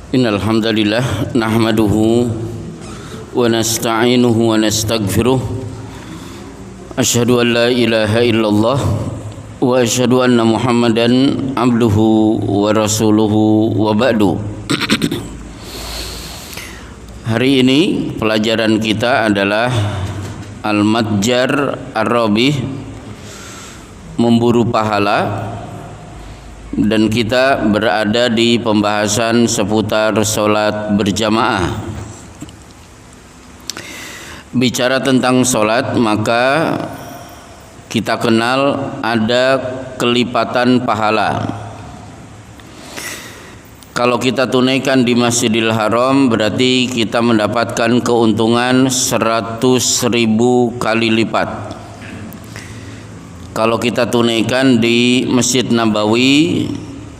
Innal hamdalillah nahmaduhu wa nasta'inuhu wa nastaghfiruh. Asyhadu an la ilaha illallah wa asyhadu anna Muhammadan abduhu wa rasuluhu wa ba'du. Hari ini pelajaran kita adalah Al-Matjar Ar-Rabih, memburu pahala. Dan kita berada di pembahasan seputar sholat berjamaah. Bicara tentang sholat, maka kita kenal ada kelipatan pahala. Kalau kita tunaikan di Masjidil Haram, berarti kita mendapatkan keuntungan 100.000 kali lipat. Kalau kita tunaikan di Masjid Nabawi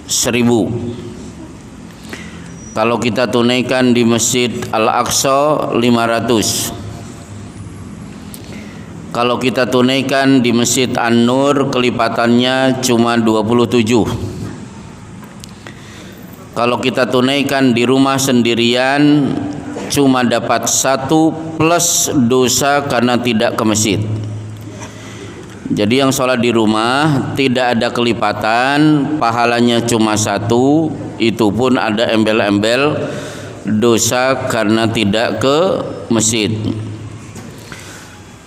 1.000. Kalau kita tunaikan di Masjid Al-Aqsa 500. Kalau kita tunaikan di Masjid An-Nur, kelipatannya cuma 27. Kalau kita tunaikan di rumah sendirian, cuma dapat 1 plus dosa karena tidak ke masjid. Jadi yang sholat di rumah tidak ada kelipatan, pahalanya cuma 1, itu pun ada embel-embel dosa karena tidak ke masjid.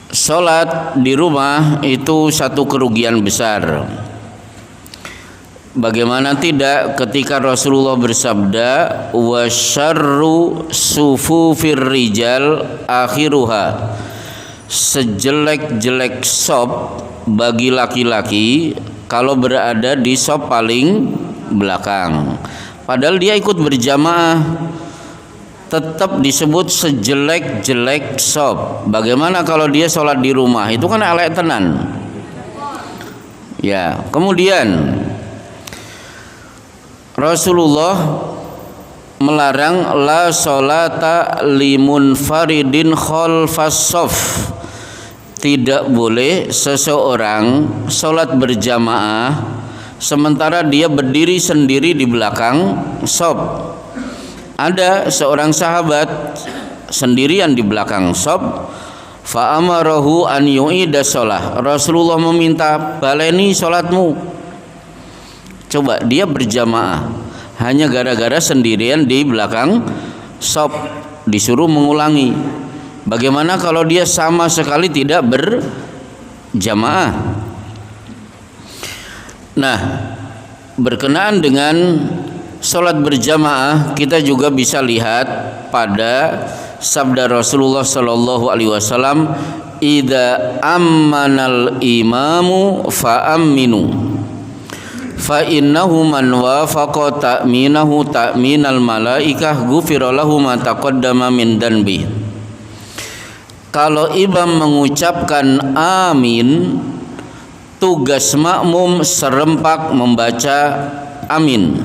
Sholat di rumah itu satu kerugian besar. Bagaimana tidak ketika Rasulullah bersabda, wa syarru sufufir rijal akhiruha, sejelek-jelek sop bagi laki-laki kalau berada di sop paling belakang. Padahal dia ikut berjamaah, tetap disebut sejelek-jelek sop. Bagaimana kalau dia sholat di rumah? Itu kan elek tenan. Ya, kemudian Rasulullah melarang la sholata limun faridin khalfas sof. Tidak boleh seseorang sholat berjamaah sementara dia berdiri sendiri di belakang sop. Ada seorang sahabat sendirian di belakang sop, fa amarahu an yu'ida sholah. Rasulullah meminta, baleni sholatmu. Coba, dia berjamaah hanya gara-gara sendirian di belakang sop, disuruh mengulangi. Bagaimana kalau dia sama sekali tidak berjamaah? Nah, berkenaan dengan sholat berjamaah, kita juga bisa lihat pada sabda Rasulullah sallallahu alaihi wasallam, idza ammanal imamu fa aminu fa innahu man wafaqa ta'minahu ta'minal malaikah ghufira lahu ma taqaddama min danbi. Kalau imam mengucapkan amin, tugas makmum serempak membaca amin.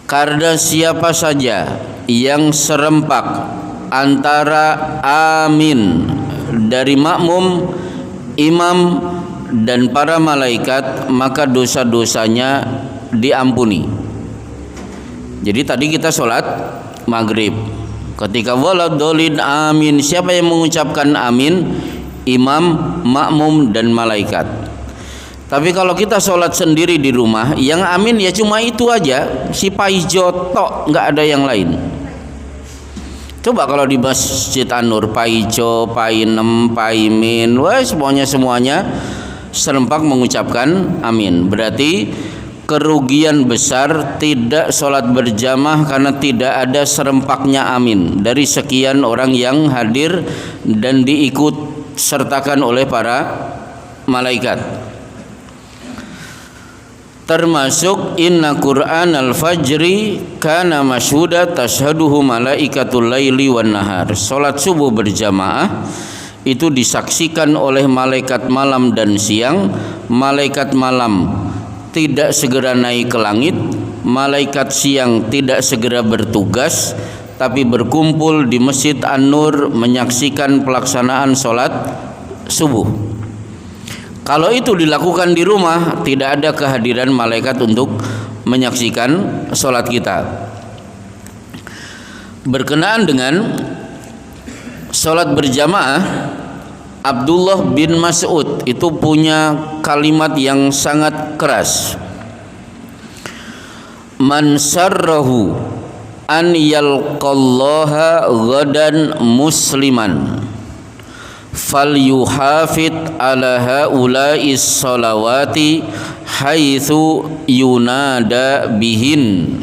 Karena siapa saja yang serempak antara amin dari makmum, imam dan para malaikat, maka dosa-dosanya diampuni. Jadi tadi kita sholat maghrib, ketika waladhdallin amin, siapa yang mengucapkan amin? Imam, makmum dan malaikat. Tapi kalau kita sholat sendiri di rumah, yang amin ya cuma itu aja, si paijo tok, nggak ada yang lain. Coba kalau di Masjid An-Nur, paijo, painem, paimin, wah semuanya serempak mengucapkan amin. Berarti kerugian besar tidak sholat berjamaah karena tidak ada serempaknya amin dari sekian orang yang hadir dan diikut sertakan oleh para malaikat. Termasuk inna Qur'an al-fajri kana masyhuda tashhaduhu malaikatul laili wan nahar. Sholat subuh berjamaah itu disaksikan oleh malaikat malam dan siang. Malaikat malam tidak segera naik ke langit, malaikat siang tidak segera bertugas, tapi berkumpul di Masjid An-Nur menyaksikan pelaksanaan sholat subuh. Kalau itu dilakukan di rumah, tidak ada kehadiran malaikat untuk menyaksikan sholat kita. Berkenaan dengan sholat berjamaah, Abdullah bin Mas'ud itu punya kalimat yang sangat keras. Man sarrahu an yalqallaha ghadan musliman falyuhafid ala haula'is salawati haitsu yunada bihin.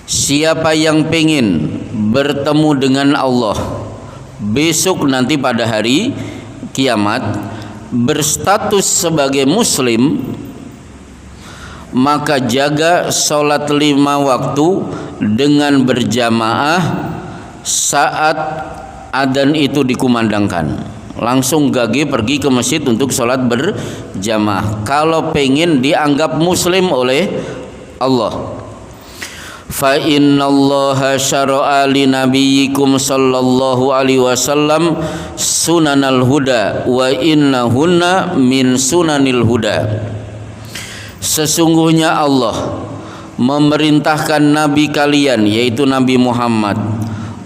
Siapa yang pengen bertemu dengan Allah besok nanti pada hari kiamat, berstatus sebagai muslim, maka jaga sholat 5 waktu dengan berjamaah saat adzan itu dikumandangkan. Langsung gage pergi ke masjid untuk sholat berjamaah kalau pengen dianggap muslim oleh Allah. Fa innallaha syara'a li nabiyyikum sallallahu alaihi wasallam sunanal huda wa innahunna min sunanil huda. Sesungguhnya Allah memerintahkan nabi kalian yaitu Nabi Muhammad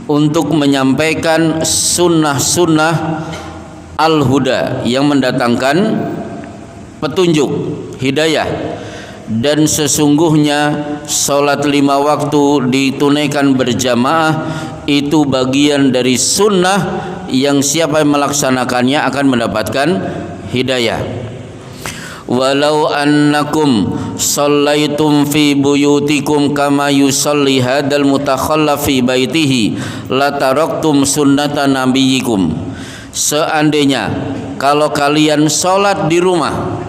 untuk menyampaikan sunnah-sunnah al-huda yang mendatangkan petunjuk, hidayah. Dan sesungguhnya sholat 5 waktu ditunaikan berjamaah itu bagian dari sunnah yang siapa yang melaksanakannya akan mendapatkan hidayah. Walau annakum shallaitum fi buyutikum kama yusalli hadal mutakhallaf fi baitihi lataraktum sunnata nabiyyikum. Seandainya kalau kalian sholat di rumah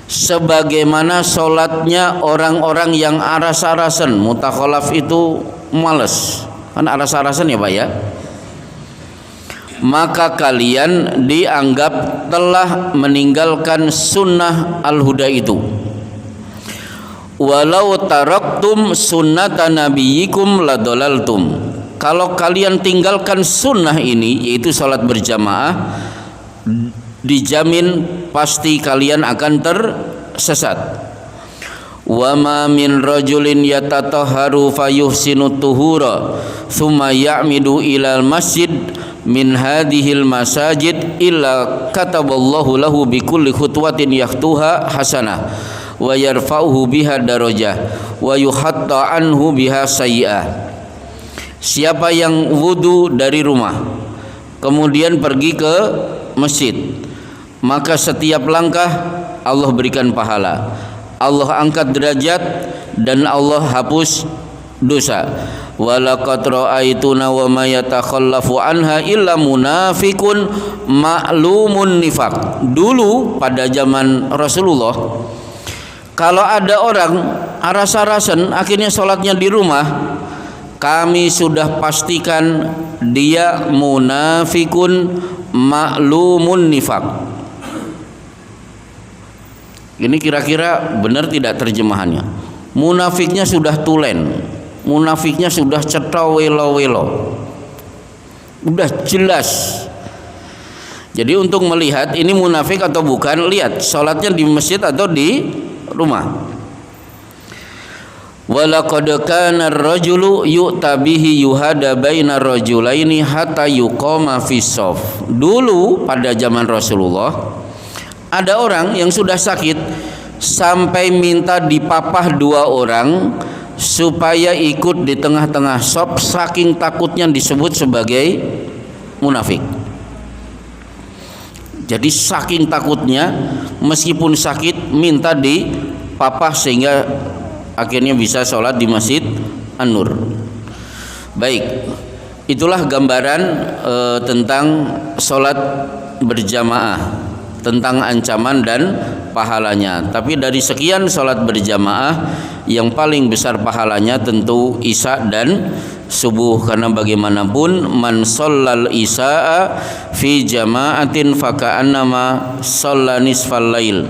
sebagaimana sholatnya orang-orang yang aras-arasan, mutakhalaf itu males, kan aras-arasan ya Pak ya, maka kalian dianggap telah meninggalkan sunnah al-huda itu. Walau taraktum sunnata nabiyyikum ladolaltum. Kalau kalian tinggalkan sunnah ini, yaitu sholat berjamaah, dijamin pasti kalian akan tersesat. Wa ma min rajulin yatatahharu fayuhsinu tuhura thumma ya'midu ilal masjid min hadhil masajid illa kataballahu lahu bikulli khutwatin yahtuha hasanah wa yarfa'uhu biha darajah wa yuhatta anhu biha sayyi'ah. Siapa yang wudu dari rumah kemudian pergi ke masjid, maka setiap langkah Allah berikan pahala, Allah angkat derajat, dan Allah hapus dosa. Walaqad ra'aituna wa ma yatakhallafu anha illa munafiqun ma'lumun nifaq. Dulu pada zaman Rasulullah, kalau ada orang aras-arasan akhirnya sholatnya di rumah, kami sudah pastikan dia munafikun ma'lumun nifaq. Ini kira-kira benar tidak terjemahannya? Munafiknya sudah tulen, munafiknya sudah cetha welo-welo, udah jelas. Jadi untuk melihat ini munafik atau bukan, lihat sholatnya di masjid atau di rumah. Walaqad kana ar-rajulu yu'ta bihi yuhada baina rajulaini hatta yuqama fi shaf. Dulu pada zaman Rasulullah ada orang yang sudah sakit sampai minta dipapah 2 orang supaya ikut di tengah-tengah shaf, saking takutnya disebut sebagai munafik. Jadi saking takutnya meskipun sakit minta dipapah sehingga akhirnya bisa sholat di Masjid An-Nur. Baik, itulah gambaran tentang sholat berjamaah, tentang ancaman dan pahalanya. Tapi dari sekian sholat berjamaah, yang paling besar pahalanya tentu Isya dan subuh, karena bagaimanapun man shallal isya'a fi jama'atin faka'annama shalla nisfal lail.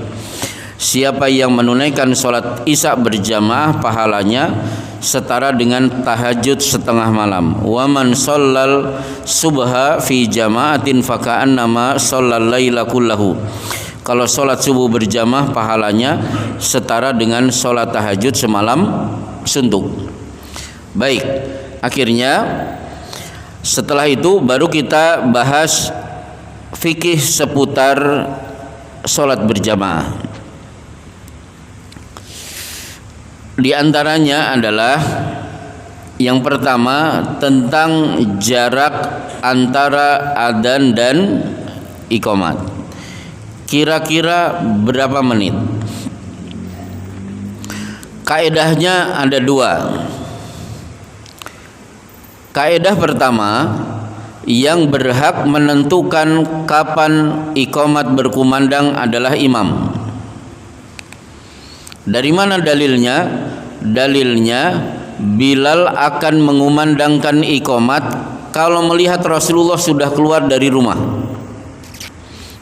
Siapa yang menunaikan sholat isya berjamaah pahalanya setara dengan tahajud setengah malam. Wa man shallal subha fi jama'atin faka'annama shallal laila kullahu. Kalau sholat subuh berjamaah pahalanya setara dengan sholat tahajud semalam suntuk. Baik, akhirnya setelah itu baru kita bahas fikih seputar sholat berjamaah. Di antaranya adalah yang pertama tentang jarak antara adzan dan iqamat. Kira-kira berapa menit? Kaedahnya ada dua. Kaedah pertama, yang berhak menentukan kapan iqamat berkumandang adalah imam. Dari mana dalilnya? Dalilnya Bilal akan mengumandangkan iqamat kalau melihat Rasulullah sudah keluar dari rumah.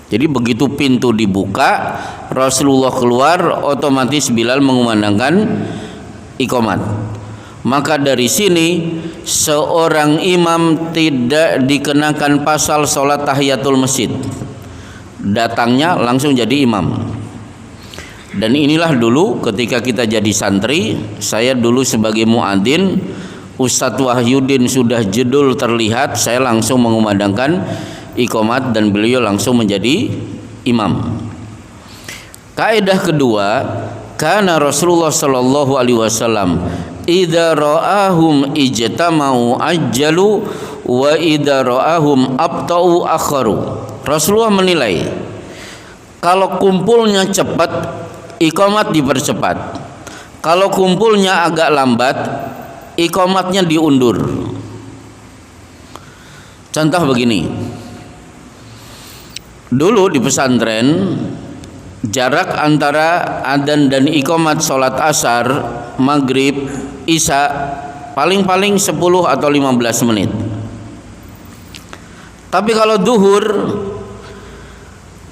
Jadi begitu pintu dibuka, Rasulullah keluar, otomatis Bilal mengumandangkan iqamat. Maka dari sini seorang imam tidak dikenakan pasal sholat tahiyatul masjid, datangnya langsung jadi imam. Dan inilah dulu ketika kita jadi santri, saya dulu sebagai muadzin, Ustadz Wahyudin sudah jedul terlihat, saya langsung mengumandangkan iqamat dan beliau langsung menjadi imam. Kaidah kedua, karena Rasulullah sallallahu alaihi wasallam idza ra'ahum ijtama'u ajjalu wa idza ra'ahum abta'u akharu. Rasulullah menilai kalau kumpulnya cepat, iqamat dipercepat. Kalau kumpulnya agak lambat, iqamatnya diundur. Contoh begini. Dulu di pesantren jarak antara adzan dan iqamat sholat asar, maghrib, isya paling-paling 10 atau 15 menit. Tapi kalau duhur,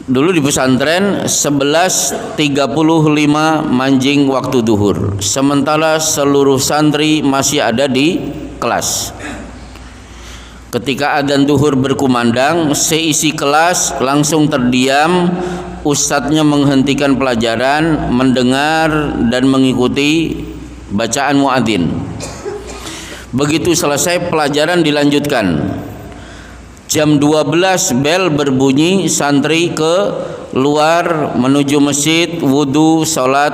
dulu di pesantren 11.35 manjing waktu duhur, sementara seluruh santri masih ada di kelas. Ketika adzan duhur berkumandang, seisi kelas langsung terdiam, ustadznya menghentikan pelajaran, mendengar dan mengikuti bacaan muadzin. Begitu selesai pelajaran dilanjutkan. Jam 12 bel berbunyi, santri ke luar menuju masjid, wudu, sholat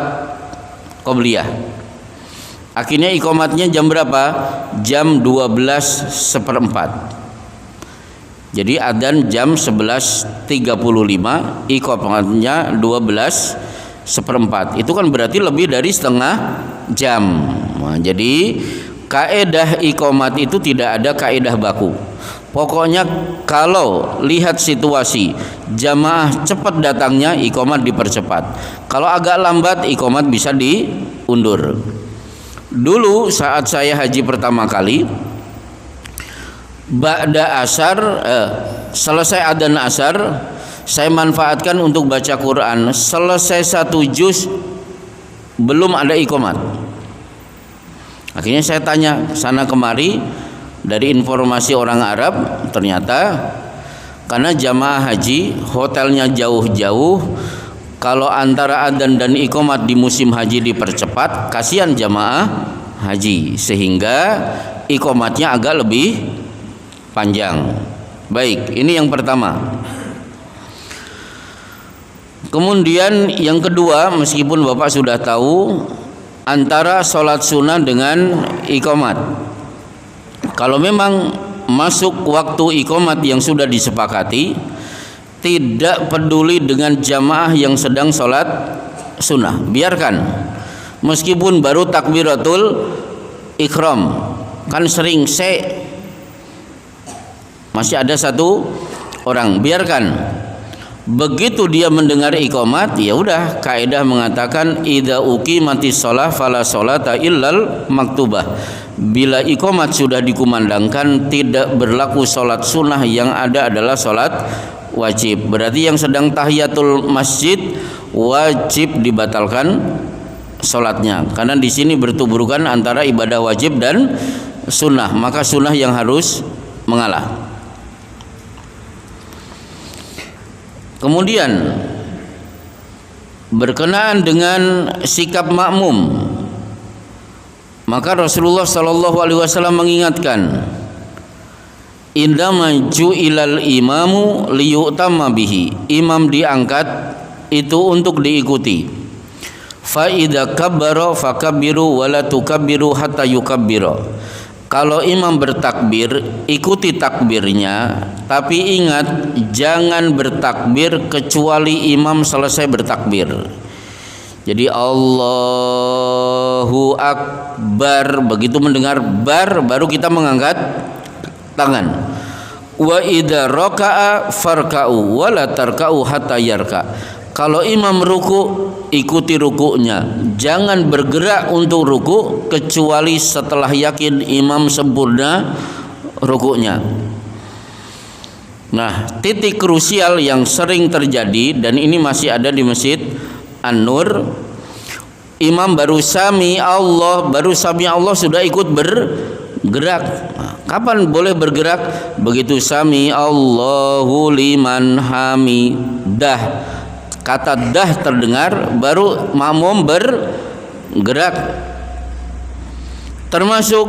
qobliyah. Akhirnya iqamatnya jam berapa? Jam 12:15. Jadi adzan jam 11.35, iqamatnya 12:15. Itu kan berarti lebih dari setengah jam. Nah, jadi kaedah iqamat itu tidak ada kaedah baku. Pokoknya kalau lihat situasi, jamaah cepat datangnya, iqamat dipercepat. Kalau agak lambat, iqamat bisa diundur. Dulu saat saya haji pertama kali, ba'da asar, selesai adzan asar, saya manfaatkan untuk baca Quran. Selesai 1 juz belum ada iqamat. Akhirnya saya tanya sana kemari, dari informasi orang Arab, ternyata karena jamaah haji hotelnya jauh-jauh, kalau antara adzan dan iqamat di musim haji dipercepat, kasihan jamaah haji, sehingga iqamatnya agak lebih panjang. Baik, ini yang pertama. Kemudian yang kedua, meskipun Bapak sudah tahu, antara sholat sunnah dengan iqamat. Kalau memang masuk waktu iqamat yang sudah disepakati, tidak peduli dengan jamaah yang sedang sholat sunnah, biarkan. Meskipun baru takbiratul ihram, kan sering masih ada 1 orang, biarkan. Begitu dia mendengar iqamat, ya udah, kaidah mengatakan idza uqimatis shalah fala sholata illal maktubah. Bila iqamat sudah dikumandangkan, tidak berlaku sholat sunnah, yang ada adalah sholat wajib. Berarti yang sedang tahiyatul masjid wajib dibatalkan sholatnya, karena di sini bertuburkan antara ibadah wajib dan sunnah, maka sunnah yang harus mengalah. Kemudian berkenaan dengan sikap makmum, Maka Rasulullah sallallahu alaihi wasallam mengingatkan, indama ju'ilal imamu liyu'tamma bihi. Imam diangkat itu untuk diikuti. Fa idza kabbara fakabbiru wa la tukabbiru hatta yukabbira. Kalau imam bertakbir, ikuti takbirnya, tapi ingat jangan bertakbir kecuali imam selesai bertakbir. Jadi Allahu Akbar, begitu mendengar bar baru kita mengangkat tangan. Wa idza raka'a farka'u wa la tarka'u hatta yarka. Kalau imam ruku, ikuti rukunya. Jangan bergerak untuk ruku kecuali setelah yakin imam sempurna rukunya. Nah, titik krusial yang sering terjadi, dan ini masih ada di Masjid An-Nur, imam baru sami Allah sudah ikut bergerak. Kapan boleh bergerak? Begitu sami Allahu liman hamidah, kata dah terdengar, baru makmum bergerak. Termasuk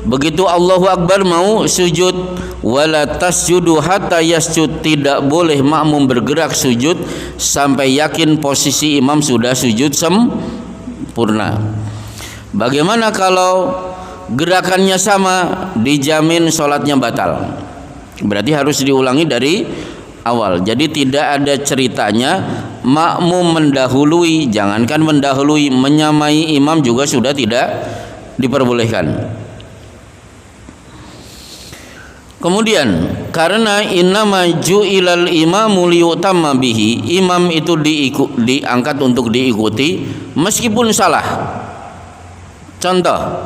begitu Allahu Akbar mau sujud, wala tasjudu hatta yasjud, tidak boleh makmum bergerak sujud sampai yakin posisi imam sudah sujud sempurna. Bagaimana kalau gerakannya sama? Dijamin sholatnya batal. Berarti harus diulangi dari awal. Jadi tidak ada ceritanya makmum mendahului, jangankan mendahului, menyamai imam juga sudah tidak diperbolehkan. Kemudian karena innama ju'ilal imamu liyutamma bihi, imam itu diangkat untuk diikuti meskipun salah. Contoh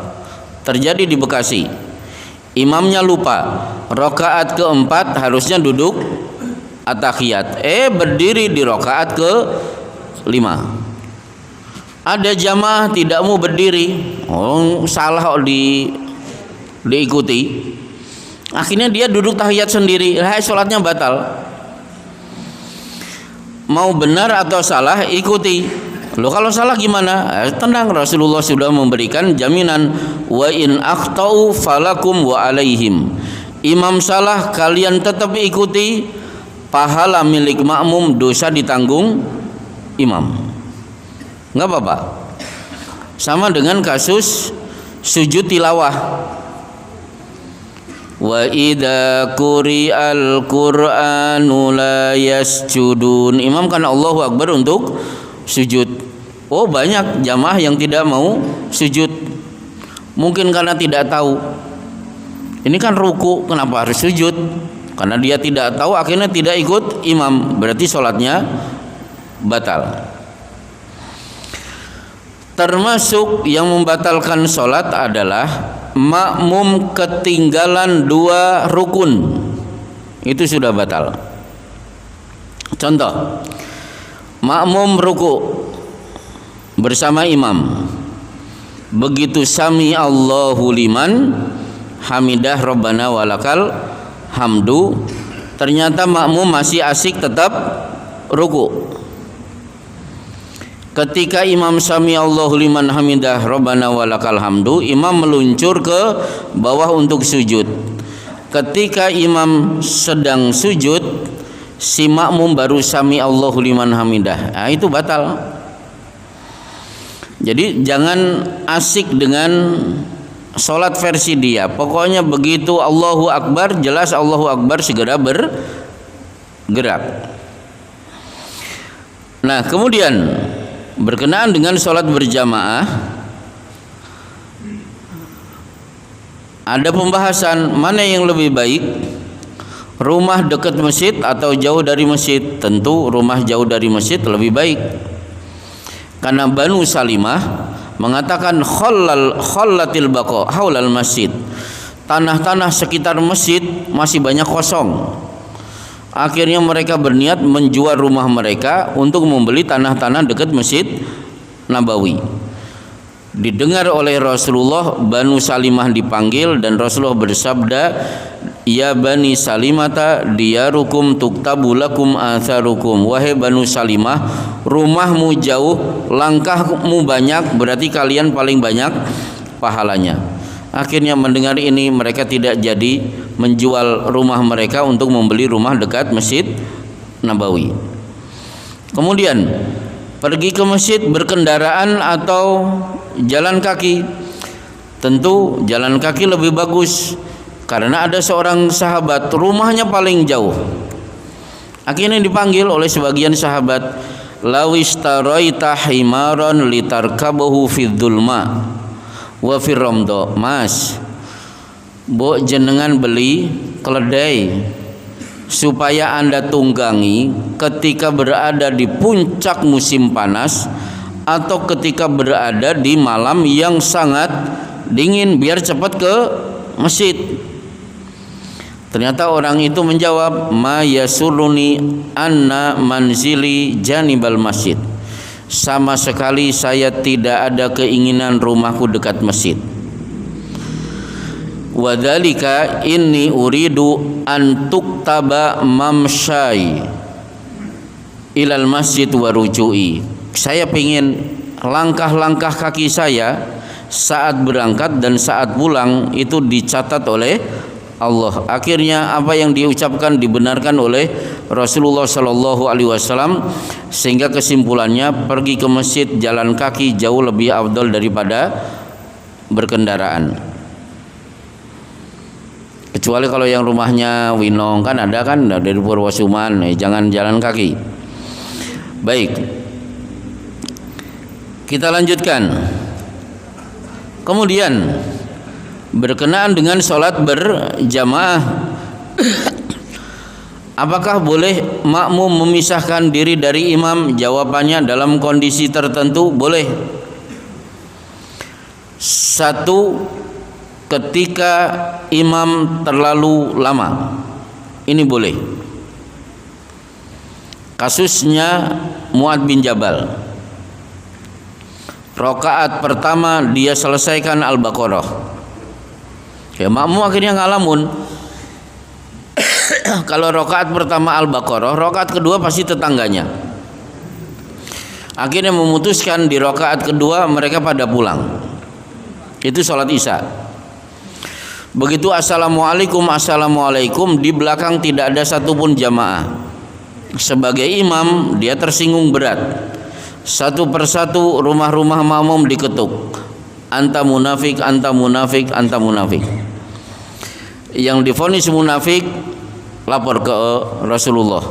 terjadi di Bekasi, imamnya lupa, rakaat keempat harusnya duduk at-tahiyat, berdiri di rakaat ke-5. Ada jamaah tidak mau berdiri, salah diikuti. Akhirnya dia duduk tahiyat sendiri, sholatnya batal. Mau benar atau salah, ikuti. Loh, kalau salah gimana? Tenang, Rasulullah sudah memberikan jaminan, wa in akhtau falakum wa alaihim. Imam salah, kalian tetap ikuti, pahala milik makmum, dosa ditanggung imam. Enggak apa-apa. Sama dengan kasus sujud tilawah. Wa idza quri'al qur'anu la yasjudun. Imam kan Allahu Akbar untuk sujud. Oh, banyak jamaah yang tidak mau sujud. Mungkin karena tidak tahu. Ini kan ruku, kenapa harus sujud? Karena dia tidak tahu, akhirnya tidak ikut imam. Berarti sholatnya batal. Termasuk yang membatalkan sholat adalah makmum ketinggalan 2 rukun. Itu sudah batal. Contoh, makmum ruku bersama imam, begitu sami Allahu liman hamidah rabbana walakal hamdu, ternyata makmum masih asik tetap ruku. Ketika imam sami Allahu liman hamidah rabbana walakal hamdu, imam meluncur ke bawah untuk sujud. Ketika imam sedang sujud, si makmum baru sami Allahu liman hamidah. Nah, itu batal. Jadi jangan asik dengan sholat versi dia. Pokoknya begitu Allahu Akbar, jelas Allahu Akbar, segera bergerak. Nah, kemudian berkenaan dengan sholat berjamaah, ada pembahasan mana yang lebih baik, rumah dekat masjid atau jauh dari masjid. Tentu rumah jauh dari masjid lebih baik, karena Banu Salimah mengatakan khallatil baqa haulal masjid, tanah-tanah sekitar masjid masih banyak kosong. Akhirnya mereka berniat menjual rumah mereka untuk membeli tanah-tanah dekat Masjid Nabawi. Didengar oleh Rasulullah, Banu Salimah dipanggil dan Rasulullah bersabda, ya Bani Salimata diyarukum tuktabu lakum atharukum. Wahai Banu Salimah, rumahmu jauh, langkahmu banyak, berarti kalian paling banyak pahalanya. Akhirnya mendengar ini mereka tidak jadi menjual rumah mereka untuk membeli rumah dekat Masjid Nabawi. Kemudian pergi ke masjid berkendaraan atau jalan kaki. Tentu jalan kaki lebih bagus, karena ada seorang sahabat rumahnya paling jauh. Akhirnya dipanggil oleh sebagian sahabat, lawistaraita himaron litarkabahu fid dzulma wa fir ramda. Mas, bo jenengan beli keledai supaya Anda tunggangi ketika berada di puncak musim panas atau ketika berada di malam yang sangat dingin, biar cepat ke masjid. Ternyata orang itu menjawab, ma yasuruni anna manzili janibal masjid. Sama sekali saya tidak ada keinginan rumahku dekat masjid. Wadzalika inni uridu an tuktaba mamsyai ilal masjid wa ruju'i. Saya ingin langkah-langkah kaki saya saat berangkat dan saat pulang itu dicatat oleh Allah. Akhirnya apa yang diucapkan dibenarkan oleh Rasulullah Shallallahu Alaihi Wasallam, sehingga kesimpulannya pergi ke masjid jalan kaki jauh lebih afdal daripada berkendaraan. Kecuali kalau yang rumahnya Winong, kan ada kan dari Purwosuman, jangan jalan kaki. Baik, kita lanjutkan. Kemudian berkenaan dengan sholat berjamaah, apakah boleh makmum memisahkan diri dari imam? Jawabannya dalam kondisi tertentu boleh. Satu, ketika imam terlalu lama, ini boleh. Kasusnya Mu'ad bin Jabal, rakaat pertama dia selesaikan Al-Baqarah, ya makmum akhirnya ngalamun. Kalau rakaat pertama Al-Baqarah, rakaat kedua pasti tetangganya. Akhirnya memutuskan di rakaat kedua mereka pada pulang. Itu sholat Isya. Begitu assalamualaikum, assalamualaikum, di belakang tidak ada satupun jamaah. Sebagai imam dia tersinggung berat. Satu persatu rumah-rumah makmum diketuk, anta munafik, anta munafik, anta munafik. Yang divonis munafik lapor ke Rasulullah.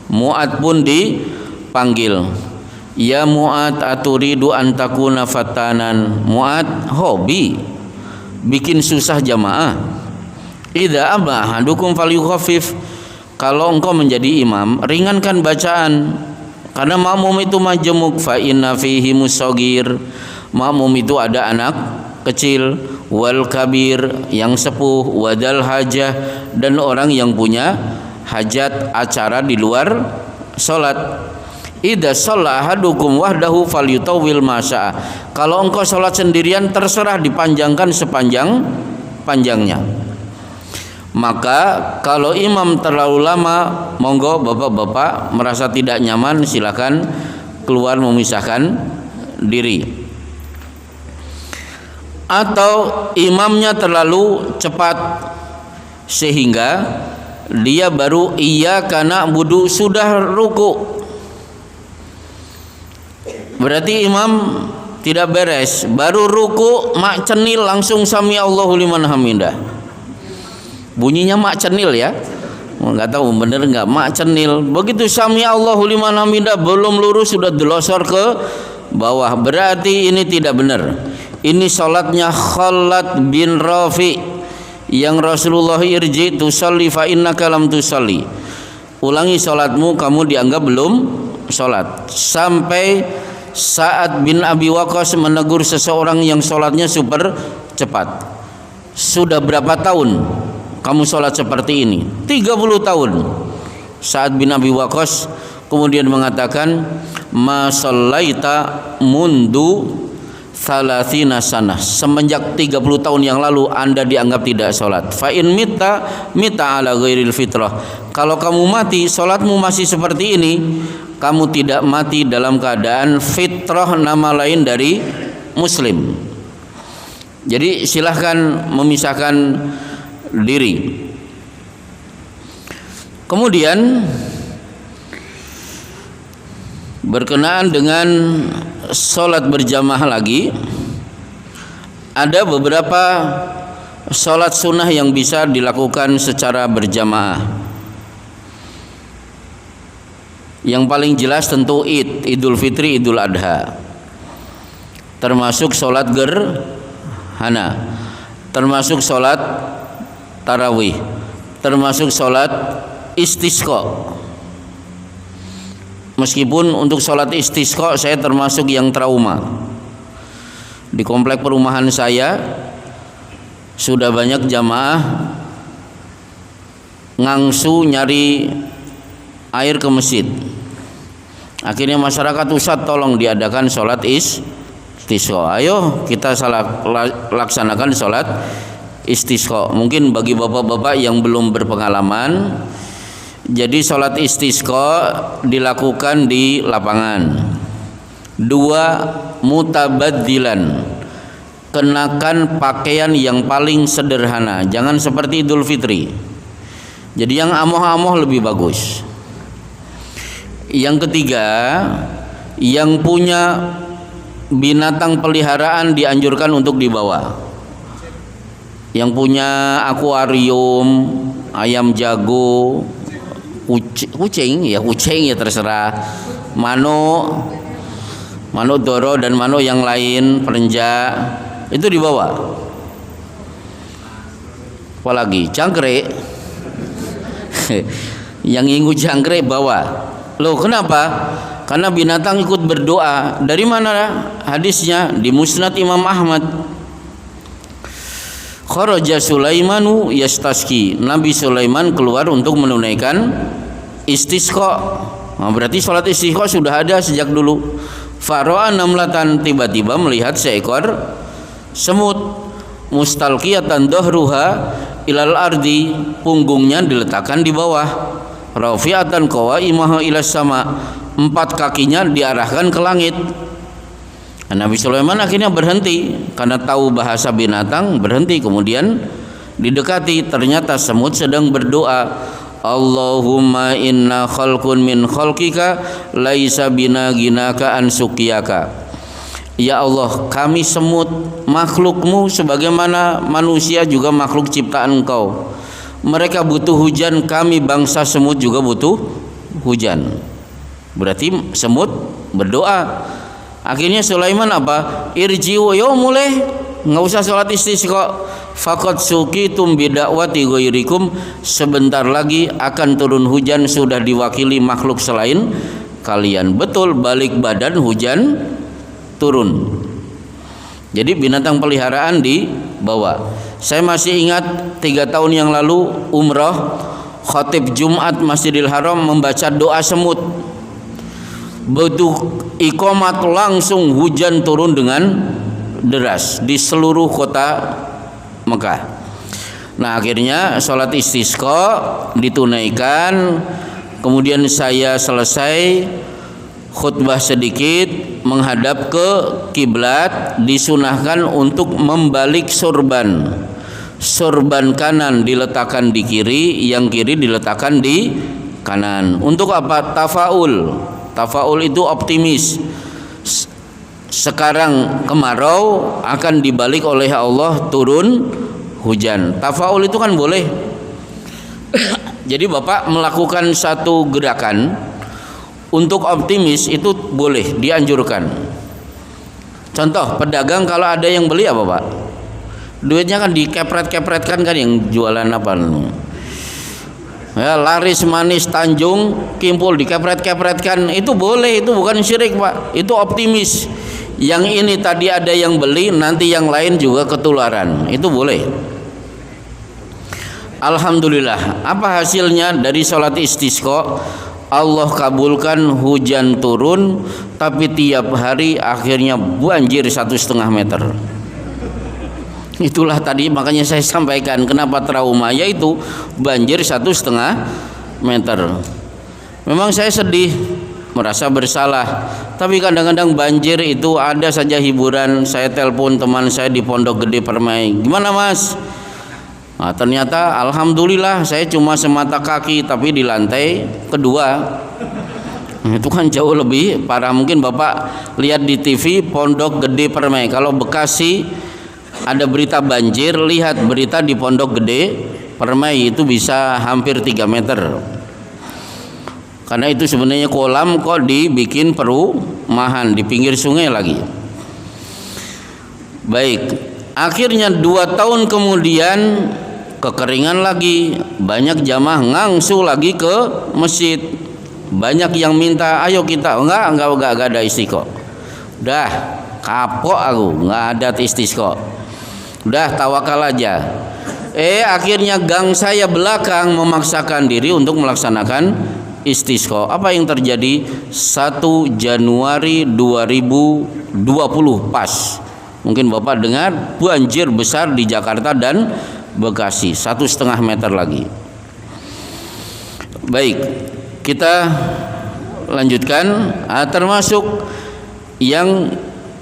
Mu'ad pun dipanggil. Ya Mu'ad, aturidu antakuna fatanan. Mu'ad, hobi bikin susah jamaah. Idza aba ahadukum falyukhaffif. Kalau engkau menjadi imam, ringankan bacaan. Karena makmum itu majemuk, fa inna fihi musagir. Makmum itu ada anak kecil, wal kabir yang sepuh, wadal hajah, dan orang yang punya hajat acara di luar salat. Idza shalla ahadukum wahdahu falyutawwil ma syaa. Kalau engkau salat sendirian terserah dipanjangkan sepanjang-panjangnya. Maka kalau imam terlalu lama, monggo bapak-bapak merasa tidak nyaman silakan keluar memisahkan diri. Atau imamnya terlalu cepat sehingga dia baru iyyaka na'budu sudah ruku. Berarti imam tidak beres, baru ruku mak cenil langsung sami Allahu liman hamidah. Bunyinya mak cenil ya, nggak tahu bener nggak, mak cenil. Begitu sami Allahu liman hamidah belum lurus sudah delosor ke bawah, berarti ini tidak benar. Ini salatnya Khalad bin Rafi yang Rasulullah irji tusalli fa innaka lam tusalli. Ulangi salatmu, kamu dianggap belum salat. Sampai Sa'ad bin Abi Waqqas menegur seseorang yang salatnya super cepat. Sudah berapa tahun kamu sholat seperti ini? 30 tahun. Sa'ad bin Abi Waqqas kemudian mengatakan, ma shallaita mundu 30 sanah. Semenjak 30 tahun yang lalu Anda dianggap tidak sholat. Fa in mita ala ghairil fitrah. Kalau kamu mati sholatmu masih seperti ini, kamu tidak mati dalam keadaan fitrah, nama lain dari muslim. Jadi silahkan memisahkan diri. Kemudian berkenaan dengan sholat berjamaah lagi, ada beberapa sholat sunnah yang bisa dilakukan secara berjamaah. Yang paling jelas tentu Idul Fitri, Idul Adha, termasuk sholat gerhana, termasuk sholat tarawih, termasuk sholat istisqa. Meskipun untuk sholat istisqa saya termasuk yang trauma. Di komplek perumahan saya sudah banyak jamaah ngangsu nyari air ke masjid. Akhirnya masyarakat Ustaz tolong diadakan sholat istisqa. Ayo kita laksanakan sholat istisqa. Mungkin bagi bapak-bapak yang belum berpengalaman, jadi sholat istisqa dilakukan di lapangan. 2, mutabaddilan, kenakan pakaian yang paling sederhana, jangan seperti Idul Fitri. Jadi yang amoh-amoh lebih bagus. Yang ketiga, yang punya binatang peliharaan dianjurkan untuk dibawa. Yang punya akuarium, ayam jago, kucing ya terserah, manuk doro dan manuk yang lain, perenjak, itu dibawa. Apalagi cangkrik, yang inggu cangkrik bawa. Loh kenapa? Karena binatang ikut berdoa. Dari mana hadisnya? Di Musnad Imam Ahmad. Kharaja Sulaimanu yastasqi. Nabi Sulaiman keluar untuk menunaikan istisqa. Nah, berarti sholat istisqa sudah ada sejak dulu. Faro'a namlatan, tiba-tiba melihat seekor semut, mustalqiyatan dhahruha ilal ardi, punggungnya diletakkan di bawah. Rafi'atan qawaimaha ilas sama, 4 kakinya diarahkan ke langit. Nabi Sulaiman akhirnya berhenti karena tahu bahasa binatang, berhenti. Kemudian didekati, ternyata semut sedang berdoa, Allahumma inna khalqun min khalqika laisa bina ginaka an suqiyaka. Ya Allah, kami semut makhlukmu sebagaimana manusia juga makhluk ciptaan Engkau. Mereka butuh hujan, kami bangsa semut juga butuh hujan. Berarti semut berdoa. Akhirnya Sulaiman apa? Irji'u, yo mulai, nggak usah sholat istisqa. Faqad suqitum bidakwati ghairikum, sebentar lagi akan turun hujan, sudah diwakili makhluk selain kalian. Betul, balik badan hujan turun. Jadi binatang peliharaan dibawa. Saya masih ingat 3 tahun yang lalu umrah, khatib Jumat Masjidil Haram membaca doa semut. Begitu iqamat langsung hujan turun dengan deras di seluruh kota Mekah. Nah akhirnya sholat istisqa ditunaikan. Kemudian saya selesai khutbah sedikit menghadap ke kiblat, disunahkan untuk membalik sorban. Sorban kanan diletakkan di kiri, yang kiri diletakkan di kanan. Untuk apa? Tafaul. Tafaul itu optimis. Sekarang kemarau akan dibalik oleh Allah turun hujan. Tafaul itu kan boleh. Jadi Bapak melakukan satu gerakan untuk optimis itu boleh, dianjurkan. Contoh, pedagang kalau ada yang beli apa Pak? Duitnya kan dikepret-kepretkan kan, yang jualan apa? Ya, laris manis Tanjung Kimpul dikepret-kepretkan, itu boleh, itu bukan syirik Pak, itu optimis. Yang ini tadi ada yang beli, nanti yang lain juga ketularan, itu boleh. Alhamdulillah, apa hasilnya dari sholat istisqa? Allah kabulkan, hujan turun, tapi tiap hari akhirnya banjir 1,5 meter. Itulah tadi makanya saya sampaikan kenapa trauma, yaitu banjir 1,5 meter. Memang saya sedih merasa bersalah. Tapi kadang-kadang banjir itu ada saja hiburan. Saya telepon teman saya di Pondok Gede Permai, gimana mas? Nah, ternyata alhamdulillah saya cuma semata kaki, tapi di lantai kedua. Itu kan jauh lebih parah. Mungkin Bapak lihat di TV Pondok Gede Permai. Kalau Bekasi ada berita banjir, lihat berita di Pondok Gede Permai, itu bisa hampir 3 meter. Karena itu sebenarnya kolam kok dibikin perumahan di pinggir sungai lagi. Baik, akhirnya 2 tahun kemudian kekeringan lagi, banyak jamaah ngangsu lagi ke masjid. Banyak yang minta, ayo kita enggak ada istiqo. Dah kapok aku, enggak ada istisqo. Udah tawakal aja. Akhirnya gang saya belakang memaksakan diri untuk melaksanakan istisqa. Apa yang terjadi? 1 Januari 2020 pas. Mungkin Bapak dengar banjir besar di Jakarta dan Bekasi, 1,5 meter lagi. Baik, kita lanjutkan. Termasuk yang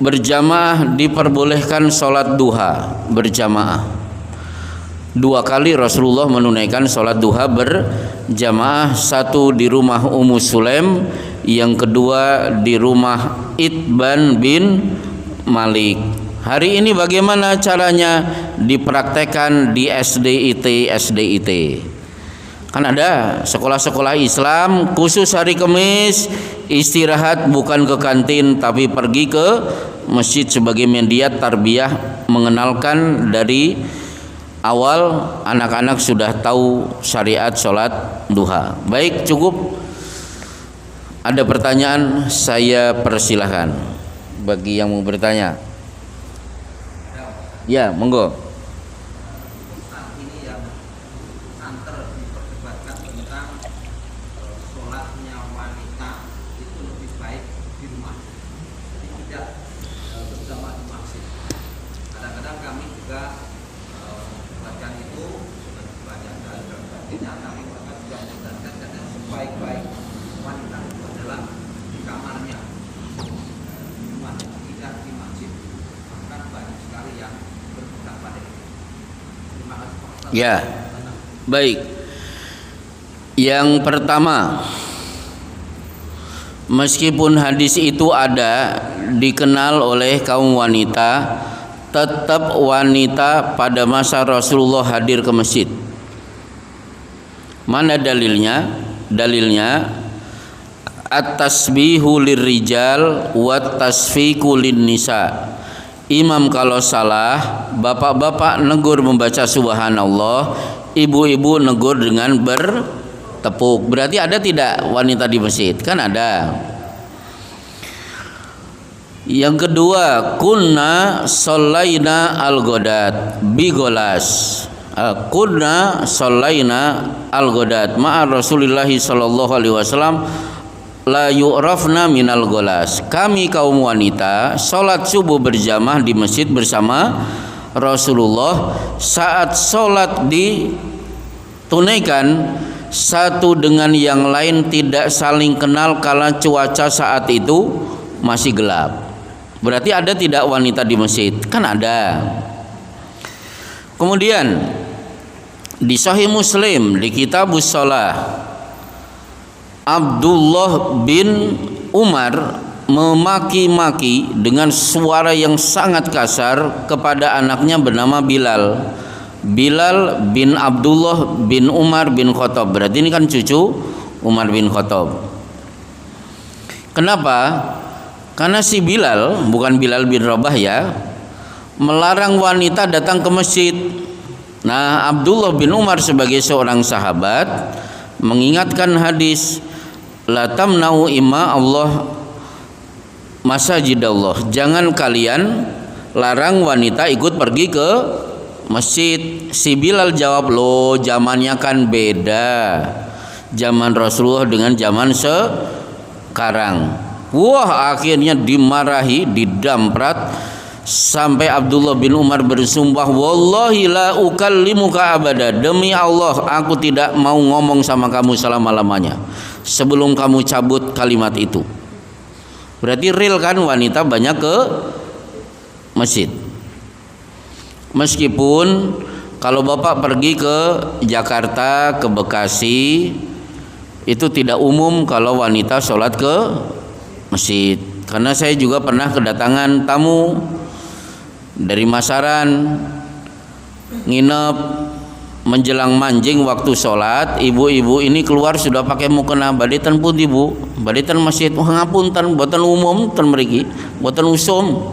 berjamaah diperbolehkan sholat duha berjamaah. 2 kali Rasulullah menunaikan sholat duha berjamaah, 1 di rumah Ummu Sulaim, yang kedua di rumah Itban bin Malik. Hari ini bagaimana caranya dipraktekkan di SDIT? Kan ada sekolah-sekolah Islam khusus hari Kamis istirahat, bukan ke kantin tapi pergi ke masjid sebagai media tarbiyah, mengenalkan dari awal anak-anak sudah tahu syariat sholat duha. Baik, cukup. Ada pertanyaan, saya persilahkan bagi yang mau bertanya. Ya, monggo. Ini yang santer diperdebatkan tentang sholatnya wanita itu lebih baik di rumah, jadi tidak berjamaah di masjid. Kadang-kadang kami juga baca itu banyak dari berbaginya, kami bahkan juga menjelaskan karena sebaik-baik wanita itu adalah di kamarnya, di rumah, tidak di masjid. Bahkan banyak sekali yang berpegang pada itu. Terima kasih Pak Ustaz. Ya, baik. Yang pertama, meskipun hadis itu ada dikenal oleh kaum wanita, tetap wanita pada masa Rasulullah hadir ke masjid. Mana dalilnya? Dalilnya at-tasbihu lirrijal wa tasfiku linnisa. Imam kalau salah, bapak-bapak negur membaca subhanallah, ibu-ibu negur dengan bertepuk. Berarti ada tidak wanita di masjid? Kan ada. Yang kedua, kunna shallaina al-ghadat bigolas. Kunna shallaina al-ghadat ma'a Rasulillah sallallahu alaihi wasallam la yu'rafna minal golas. Kami kaum wanita sholat subuh berjamaah di masjid bersama Rasulullah. Saat sholat ditunaikan, satu dengan yang lain tidak saling kenal karena cuaca saat itu masih gelap. Berarti ada tidak wanita di masjid? Kan ada. Kemudian di Sahih Muslim di Kitabus Shalah, Abdullah bin Umar memaki-maki dengan suara yang sangat kasar kepada anaknya bernama Bilal. Bilal bin Abdullah bin Umar bin Khattab. Berarti ini kan cucu Umar bin Khattab. Kenapa? Karena si Bilal, bukan Bilal bin Rabah ya, melarang wanita datang ke masjid. Nah, Abdullah bin Umar sebagai seorang sahabat mengingatkan hadis la tamna'u ima Allah masajidallah. Jangan kalian larang wanita ikut pergi ke masjid. Si Bilal jawab, loh zamannya kan beda, zaman Rasulullah dengan zaman sekarang. Wah, akhirnya dimarahi, didamprat, sampai Abdullah bin Umar bersumpah, wallahi la ukallimuka abada, demi Allah aku tidak mau ngomong sama kamu selama-lamanya. sebelum kamu cabut kalimat itu. Berarti real kan wanita banyak ke masjid. Meskipun kalau Bapak pergi ke Jakarta, ke Bekasi, itu tidak umum kalau wanita sholat ke masjid. Karena saya juga pernah kedatangan tamu dari Masaran, nginep menjelang manjing waktu sholat, ibu-ibu ini keluar sudah pakai mukena baditan pun ibu, baditan masjid ngapunten boten umum ten mriki, boten usum.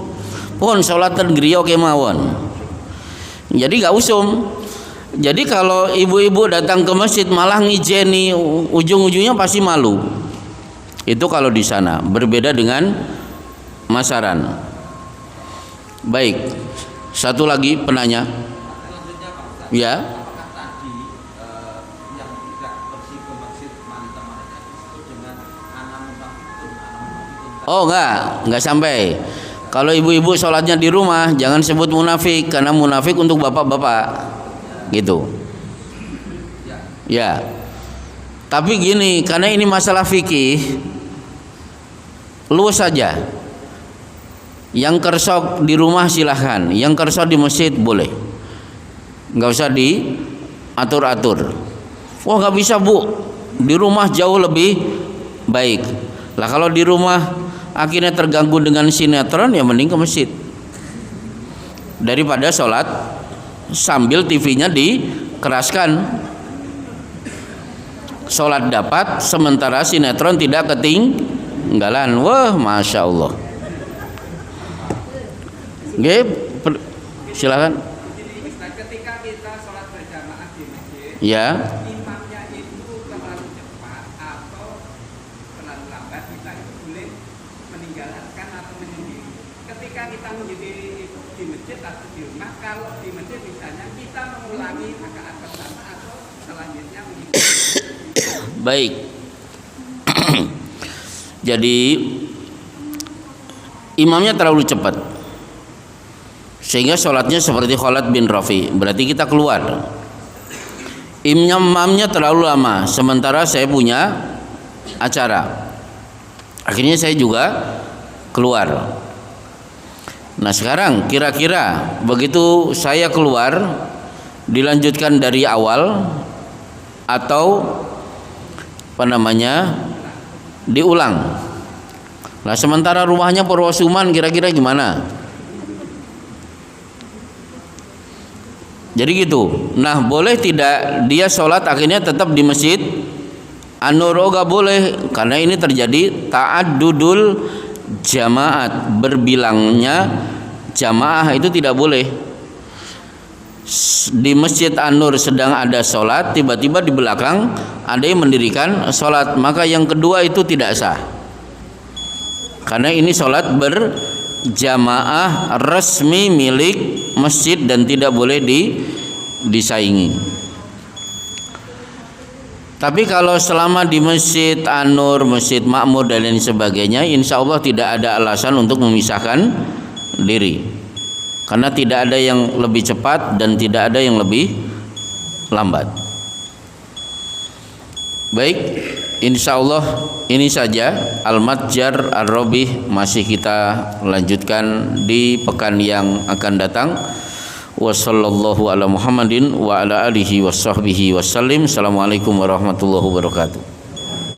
Pun sholatan griya kemawon. Jadi gak usum. Jadi kalau ibu-ibu datang ke masjid malah ngijeni, ujung-ujungnya pasti malu. Itu kalau di sana, berbeda dengan Masaran. Baik. Satu lagi penanya. Selanjutnya Pak Ustaz. Ya. Apakah tadi yang tidak bersih ke masjid wanita-wanita disebut dengan anak munafikun? Oh enggak sampai. Kalau ibu-ibu sholatnya di rumah jangan sebut munafik, karena munafik untuk bapak-bapak, gitu. Ya. Tapi gini, karena ini masalah fikih, luas saja. Yang kersok di rumah silahkan, yang kersok di masjid boleh. Nggak usah diatur-atur. Wah nggak bisa bu, di rumah jauh lebih baik. Lah kalau di rumah akhirnya terganggu dengan sinetron, ya mending ke masjid daripada sholat sambil TV-nya dikeraskan. Sholat dapat sementara sinetron tidak ketinggalan. Wah masya Allah. Oke, silakan. Ketika kita sholat berjamaah di masjid, Ya. imamnya itu terlalu cepat atau terlalu lambat, kita itu boleh meninggalkan atau menyendiri. Ketika kita menyendiri itu di masjid atau di rumah, kalau di masjid misalnya kita mengulangi rakaat pertama atau selanjutnya mengikuti. Baik. Jadi imamnya terlalu cepat sehingga sholatnya seperti Khalid bin Rafi, berarti kita keluar. Imamnya terlalu lama sementara saya punya acara, akhirnya saya juga keluar. Nah sekarang kira-kira begitu saya keluar, dilanjutkan dari awal atau diulang. Nah sementara rumahnya Purwosuman, kira-kira gimana? Jadi gitu. Nah boleh tidak dia sholat akhirnya tetap di masjid An-Nur? Oh gak boleh, karena ini terjadi ta'addudul jamaat, berbilangnya jamaah itu tidak boleh. Di masjid An-Nur sedang ada sholat, tiba-tiba di belakang ada yang mendirikan sholat, maka yang kedua itu tidak sah, karena ini sholat berjamaah resmi milik masjid dan tidak boleh disaingi. Tapi kalau selama di masjid An-Nur, masjid Makmur dan lain sebagainya, insya Allah tidak ada alasan untuk memisahkan diri, karena tidak ada yang lebih cepat dan tidak ada yang lebih lambat. Baik, insya Allah ini saja Al-Matjar Ar-Robih, masih kita lanjutkan di pekan yang akan datang. Wassallallahu ala Muhammadin wa ala alihi washabbihi wasallim. Assalamualaikum warahmatullahi wabarakatuh.